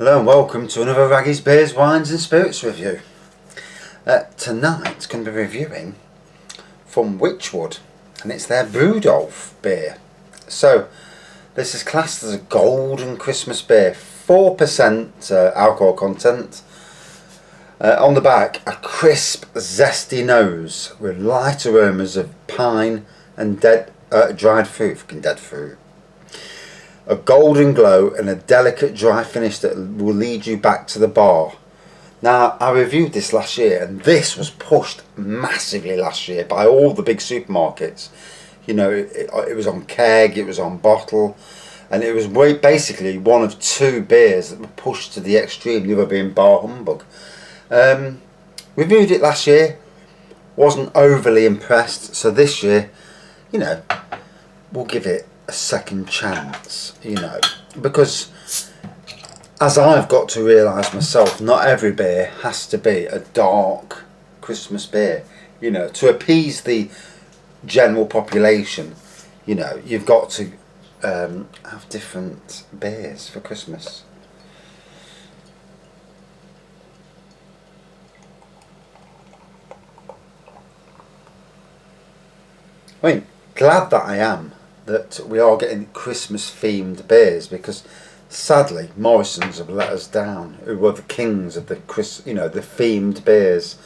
Hello and welcome to another Raggy's Beers, Wines and Spirits review. Tonight I'm going to be reviewing from Wychwood, and it's their Brewdolph beer. So this is classed as a golden Christmas beer, 4% alcohol content. On the back, a crisp, zesty nose with light aromas of pine and dried fruit, fucking dead fruit. A golden glow and a delicate dry finish that will lead you back to the bar. Now, I reviewed this last year, and this was pushed massively last year by all the big supermarkets. You know, it was on keg, it was on bottle, and it was basically one of two beers that were pushed to the extreme, the other being Bar Humbug. Reviewed it last year, wasn't overly impressed, so this year, you know, we'll give it a second chance, you know, because as I've got to realise myself, not every beer has to be a dark Christmas beer, you know, to appease the general population. You know, you've got to have different beers for Christmas. I mean, glad that I am that we are getting Christmas themed beers, because sadly Morrison's have let us down, who were the kings of the the themed beers.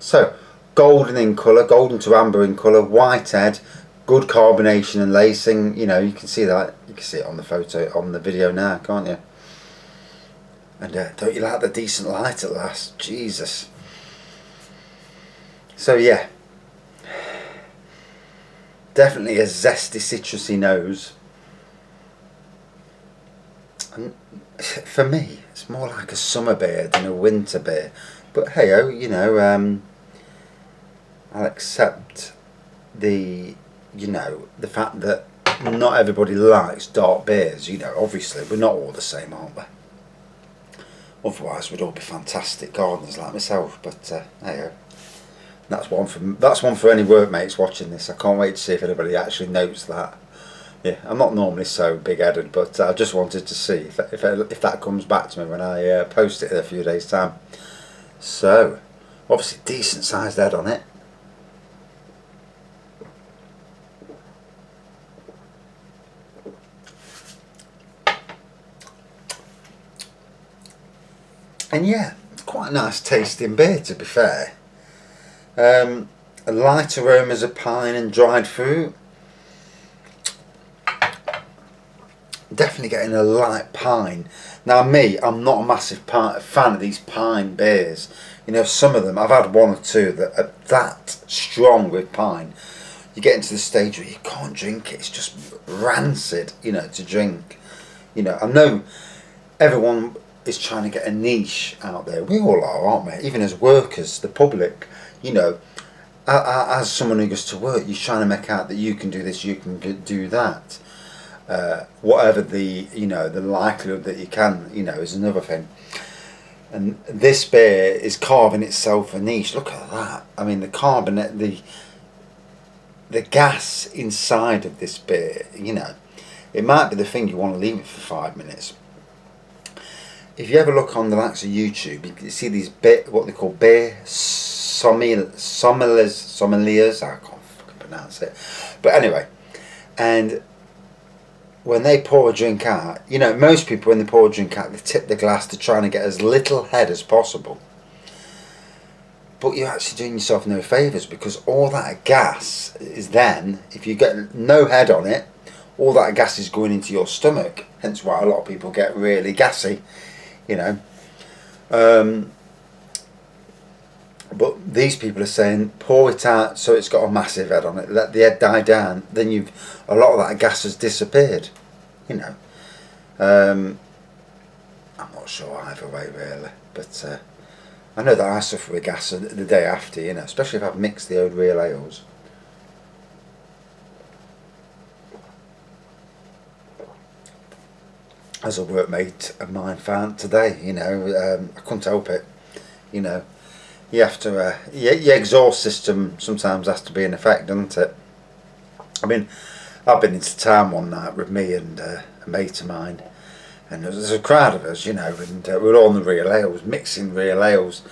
So golden in colour, golden to amber in colour, white head, good carbonation and lacing. You know, you can see that, you can see it on the photo, on the video now, can't you? And don't you like the decent light at last? Jesus. So yeah, definitely a zesty, citrusy nose. And for me, it's more like a summer beer than a winter beer. But hey, oh, you know, I'll accept the fact that not everybody likes dark beers. You know, obviously we're not all the same, aren't we? Otherwise, we'd all be fantastic gardeners like myself. But hey, oh. That's one for any workmates watching this. I can't wait to see if anybody actually notes that. Yeah, I'm not normally so big-headed, but I just wanted to see if that comes back to me when I post it in a few days' time. So, obviously, decent sized head on it. And yeah, quite a nice tasting beer, to be fair. Light aromas of pine and dried fruit. Definitely getting a light pine. Now me, I'm not a massive fan of these pine beers. You know, some of them, I've had one or two that are that strong with pine. You get into the stage where you can't drink it. It's just rancid, you know, to drink. You know, I know everyone is trying to get a niche out there. We all are, aren't we? Even as workers, the public. You know, as someone who goes to work, you're trying to make out that you can do this, you can do that. Whatever the likelihood that you can, you know, is another thing. And this beer is carving itself a niche. Look at that. I mean, the carbonate, the gas inside of this beer, you know, it might be the thing you want to leave it for 5 minutes. If you ever look on the likes of YouTube, you see these what they call beer sommeliers. I can't fucking pronounce it, but anyway, and when they pour a drink out, you know, most people when they pour a drink out, they tip the glass to try and get as little head as possible. But you're actually doing yourself no favours, because all that gas is then, if you get no head on it, all that gas is going into your stomach. Hence why a lot of people get really gassy, you know. But these people are saying pour it out so it's got a massive head on it, let the head die down, then a lot of that gas has disappeared, you know. I'm not sure either way really, but I know that I suffer with gas the day after, you know, especially if I've mixed the old real ales. As a workmate of mine found today, you know, I couldn't help it, you know. You have to, your exhaust system sometimes has to be in effect, doesn't it? I mean, I've been into town one night with me and a mate of mine, and there's a crowd of us, you know, and we're all on the real ales, mixing real ales,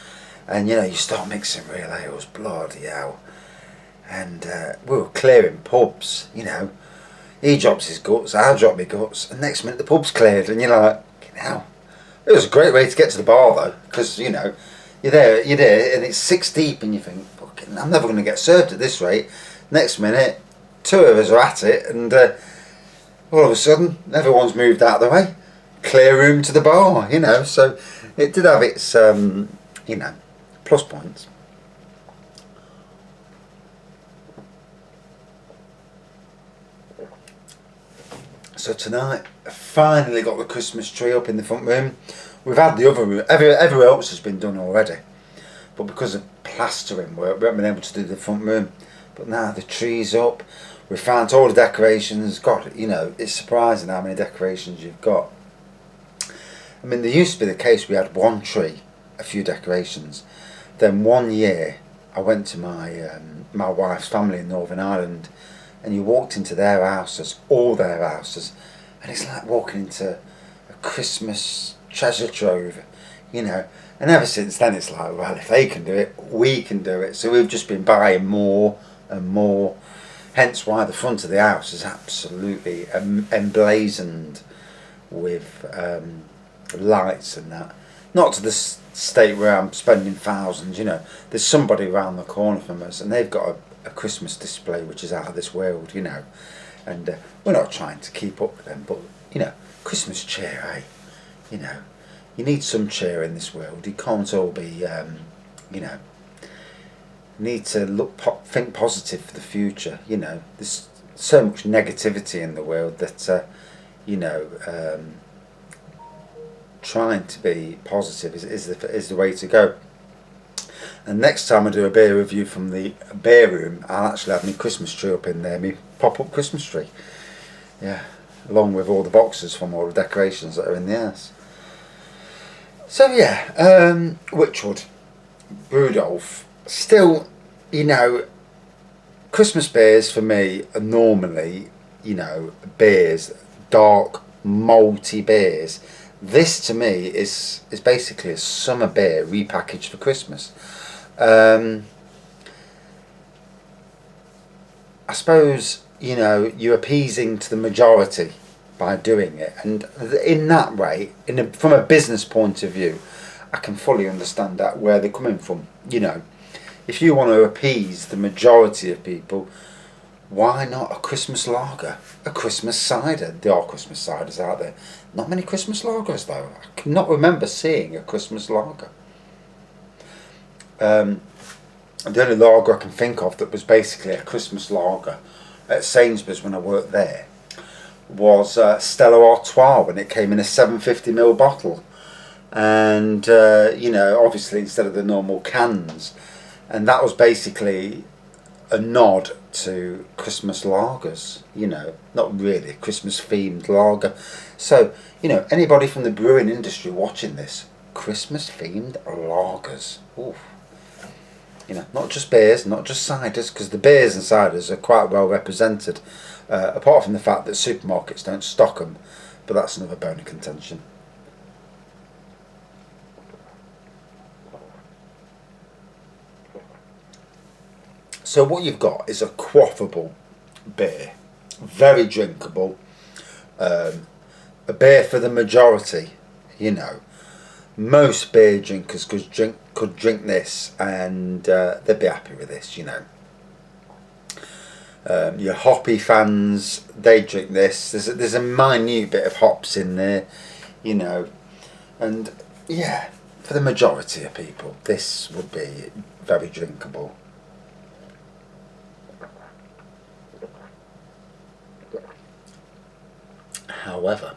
and you know, you start mixing real ales, bloody hell, and we were clearing pubs, you know. He drops his guts, I drop my guts, and next minute the pub's cleared, and you're like, hell. It was a great way to get to the bar though, because you know, you're there, and it's 6 deep, and you think, fucking, I'm never going to get served at this rate. Next minute, 2 of us are at it, and all of a sudden, everyone's moved out of the way. Clear room to the bar, you know. So it did have its, you know, plus points. So tonight, I finally got the Christmas tree up in the front room. We've had the other room, everywhere else has been done already, but because of plastering work, we haven't been able to do the front room. But now the tree's up, we found all the decorations. God, you know, it's surprising how many decorations you've got. I mean, there used to be the case we had one tree, a few decorations. Then one year, I went to my wife's family in Northern Ireland, and you walked into their houses, all their houses, and it's like walking into a Christmas treasure trove, you know. And ever since then, it's like, well, if they can do it, we can do it. So we've just been buying more and more. Hence why the front of the house is absolutely emblazoned with lights and that. Not to the state where I'm spending thousands, you know. There's somebody around the corner from us, and they've got a Christmas display which is out of this world, you know. And we're not trying to keep up with them, but, you know, Christmas cheer, eh? You know, you need some cheer in this world. You can't all be, you know, you need to think positive for the future, you know. There's so much negativity in the world that, you know, trying to be positive is the way to go. And next time I do a beer review from the beer room, I'll actually have my Christmas tree up in there, my pop-up Christmas tree. Yeah, along with all the boxes from all the decorations that are in the house. So yeah, Wychwood, Brewdolph. Still, you know, Christmas beers for me are normally, you know, beers, dark, malty beers. This to me is basically a summer beer repackaged for Christmas. I suppose, you know, you're appeasing to the majority by doing it, and in that way, from a business point of view, I can fully understand that, where they're coming from. You know, if you want to appease the majority of people, why not a Christmas lager, a Christmas cider? There are Christmas ciders out there. Not many Christmas lagers though. I cannot remember seeing a Christmas lager. The only lager I can think of that was basically a Christmas lager at Sainsbury's when I worked there was Stella Artois, when it came in a 750ml bottle, and you know, obviously instead of the normal cans, and that was basically a nod to Christmas lagers, you know, not really a Christmas themed lager. So, you know, anybody from the brewing industry watching this, Christmas themed lagers, oof. You know, not just beers, not just ciders, because the beers and ciders are quite well represented, apart from the fact that supermarkets don't stock them, but that's another bone of contention. So what you've got is a quaffable beer, very drinkable, a beer for the majority, you know. Most beer drinkers could drink this and they'd be happy with this, you know. Your hoppy fans, they drink this. There's a minute bit of hops in there, you know, and yeah, for the majority of people, this would be very drinkable. However,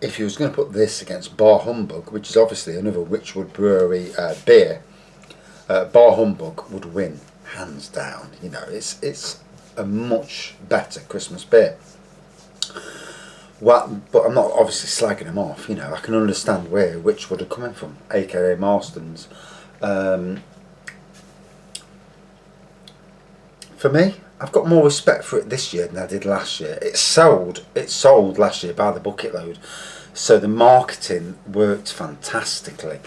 if you was going to put this against Bar Humbug, which is obviously another Wychwood Brewery beer, Bar Humbug would win hands down. You know, it's a much better Christmas beer. Well, but I'm not obviously slagging them off. You know, I can understand where Wychwood are coming from, aka Marston's. For me, I've got more respect for it this year than I did last year. It sold last year by the bucket load, so the marketing worked fantastically.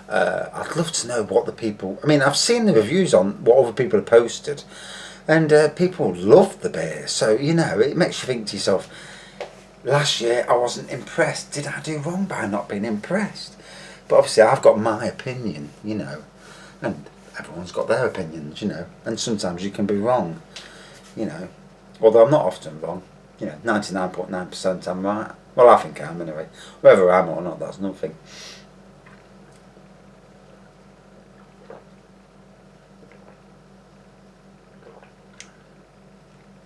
I'd love to know what the people. I mean, I've seen the reviews on what other people have posted, and people loved the beer. So it makes you think to yourself. Last year I wasn't impressed. Did I do wrong by not being impressed? But obviously I've got my opinion, and everyone's got their opinions, and sometimes you can be wrong, although I'm not often wrong, 99.9% I'm right. Well, I think I am anyway. Whether I am or not, that's nothing.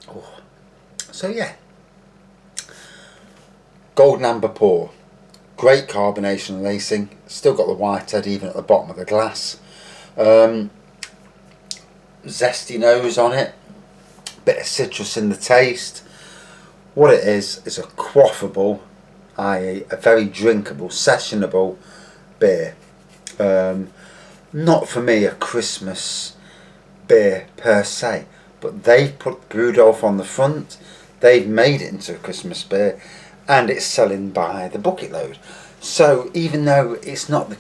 Oh. So yeah, golden amber pour, great carbonation and lacing, still got the white head even at the bottom of the glass. Zesty nose on it, bit of citrus in the taste. What it is a quaffable, i.e. a very drinkable, sessionable beer. Not for me a Christmas beer per se, but they've put Brewdolph on the front, they've made it into a Christmas beer, and it's selling by the bucket load. So even though it's not a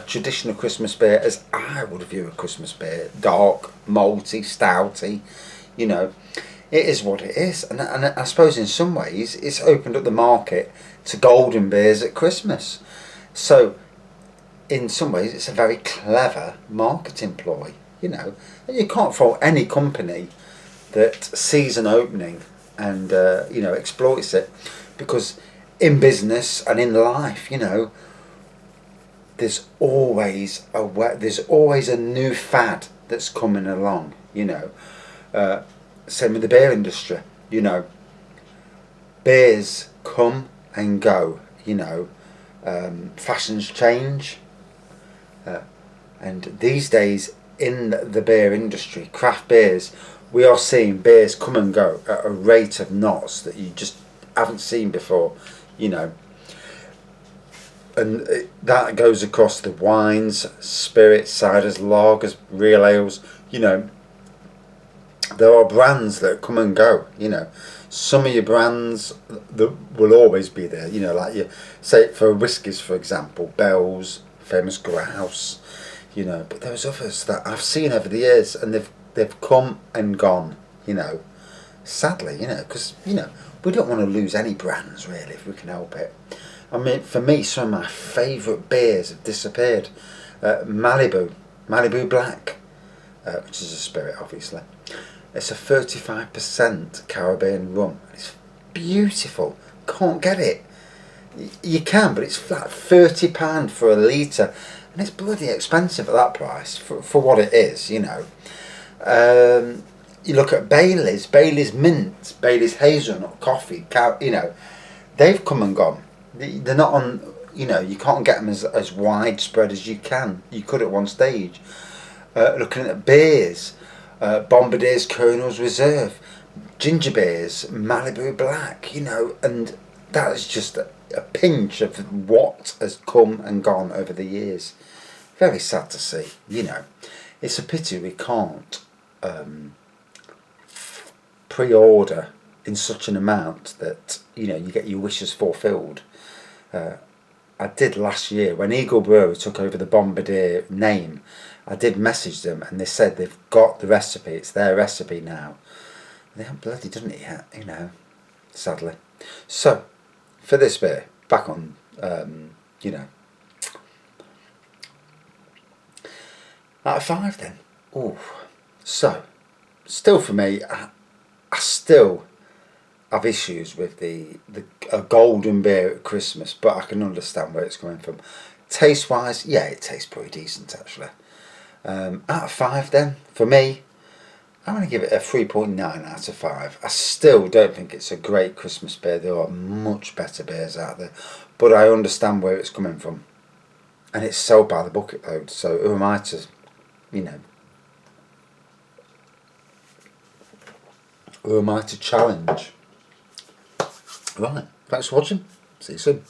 traditional Christmas beer as I would view a Christmas beer, dark, malty, stouty, it is what it is. And I suppose in some ways it's opened up the market to golden beers at Christmas. So in some ways it's a very clever marketing ploy, and you can't fault any company that sees an opening and exploits it, because in business and in life, there's always a new fad that's coming along. Same with the beer industry. Beers come and go. Fashions change, and these days in the beer industry, craft beers, we are seeing beers come and go at a rate of knots that you just haven't seen before. And that goes across the wines, spirits, ciders, lagers, real ales. There are brands that come and go. Some of your brands that will always be there. Like you say for whiskies, for example, Bell's, Famous Grouse. But there's others that I've seen over the years, and they've come and gone. Sadly, because we don't want to lose any brands really if we can help it. I mean, for me, some of my favourite beers have disappeared. Malibu Black, which is a spirit, obviously. It's a 35% Caribbean rum. It's beautiful. Can't get it. You can, but it's flat £30 for a litre, and it's bloody expensive at that price for what it is. You look at Bailey's Mint, Bailey's Hazelnut Coffee. They've come and gone. They're not on. You can't get them as widespread as you could at one stage. Looking at beers, Bombardier's Colonel's Reserve, ginger beers, Malibu Black. And that is just a pinch of what has come and gone over the years. Very sad to see. It's a pity we can't pre-order in such an amount that you get your wishes fulfilled. I did last year when Eagle Brewery took over the Bombardier name. I did message them and they said they've got the recipe. It's their recipe now. They haven't bloody done it yet, sadly. So for this beer, back on, out of 5 then. Ooh. So still for me, I still have issues with a golden beer at Christmas, but I can understand where it's coming from. Taste wise, yeah, it tastes pretty decent actually. Out of 5 then, for me, I'm going to give it a 3.9 out of 5. I still don't think it's a great Christmas beer. There are much better beers out there, but I understand where it's coming from. And it's sold by the bucket load, so who am I to, who am I to challenge? Right, thanks for watching. See you soon.